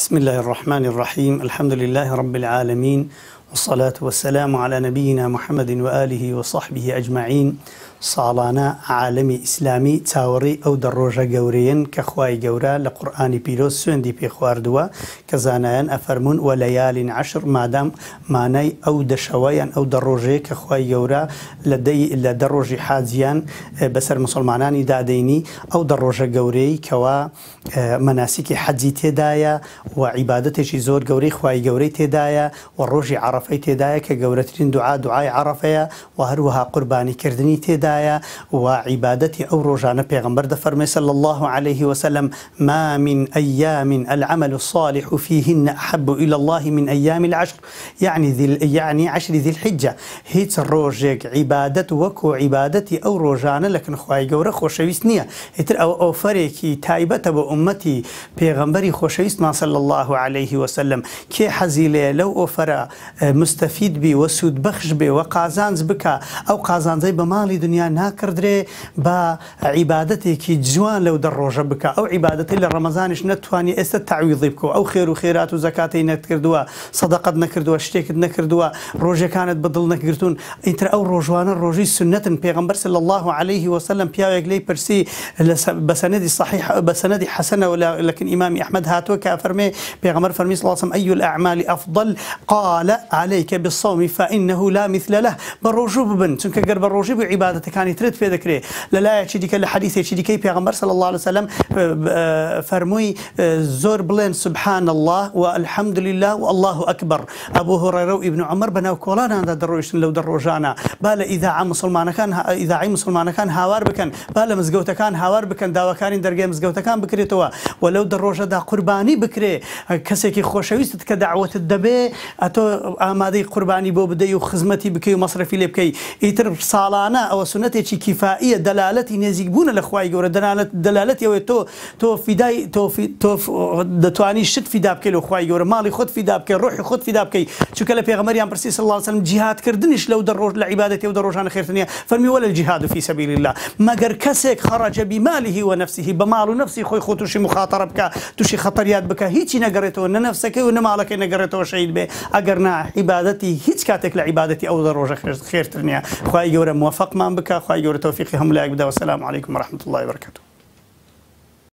بسم الله الرحمن الرحيم. الحمد لله رب العالمين، والصلاة والسلام على نبينا محمد وآله وصحبه أجمعين. صالانا عالمي إسلامي تاوري أو دروجة جوريين كخواي جورا لقرآن بيروس سندي بخواردوا كزانيان أفرمون وليال عشر مادام ماني أو دشويان أو دروجة كخواي جورا لدي إلا دروجي حاجيان بسر مسلمانان داديني أو دروجة جوري كوا مناسك حجي تدايا وعبادتي زور جوري خواي جوري تدايا والروجي عرفي تدايا كجورتين دعاء عرفيا وهروها قرباني كردني تدايا وعبادتي أو روجانا پیغمبر دفرمي صلى الله عليه وسلم ما من أيام العمل الصالح فيهن أحب إلى الله من أيام العشر، يعني عشر ذي الحجة. هيت الروجك عبادة وكو عبادتي أو روجانا لكن خواهي قورا خوشويست نية هيتر أو فريكي تايبة بأمتي پیغمبري خوشويست ما صلى الله عليه وسلم كي حزيلي لو أفرا مستفيد بي وسود بخش بي وقازانز بكا أو قازانزي بمالي دنيا ناكردري با عبادتي جوان لو دروجة بك أو عبادتي لرمضانش نتواني استتعويض بكو أو خير وخيرات وزكاتي نكردوا صدقة نكردوا اشتيك نكردوا روجة كانت بدل نكرتون انتر أو روجوانا روجي سنة بيغمبر صلى الله عليه وسلم بياوك لي برسي بسندي صحيح بسندي حسنة لكن إمام أحمد هاتو كافرمي بيغمبر فرمي صلى الله عليه وسلم أي الأعمال أفضل؟ قال عليك بالصوم فإنه لا مثل له. بالروجو ببن تنك قرب الروجو بعبادتك كان يترد في ذكره لا يشديك الحديث يشديك بيغمبر صلى الله عليه وسلم فرموي زور بلين سبحان الله والحمد لله والله أكبر. أبو هريرة وابن عمر بناو كولانا درويش لو دروجانا بالا إذا عم مسلمان كان هاوار بكن بالا مزقوت كان هاوار بكن داوا كان درجة مزقوت كان بكريتوا ولو دروجة دا قرباني بكري كسيكي خوشويست كدعوة الدبي أتو آمادي قرباني بو بدي وخزمتي بكي ومصرفي لبكي يتر صالانا أو سنتي كفائية دلالتي نزيجبون الأخوة يقول دلالتي أو تو فداي تو دتواني شت في دابك الأخوة يقول مالي خد في دابك روحي خد في دابك شو كلا بيغمر يام برسي صلى الله عليه وسلم جهاد كردنش لو دروج لعبادتي أو دروجان خير ثانية فرمي ولا الجهاد في سبيل الله مجر كسك خرج بماله ونفسه بمال نفسه خوي خوتوشي مخاطرة بك توشي خطريات بك هيك نجرته إن نفسك وإن مالك نجرته شيء به أجرنا عبادتي هيك كاتك لعبادتي أو دروج خير ثانية خوي يقول موفق ما بك خوي يقول توفيقهم لا يبدأ. والسلام عليكم ورحمة الله وبركاته.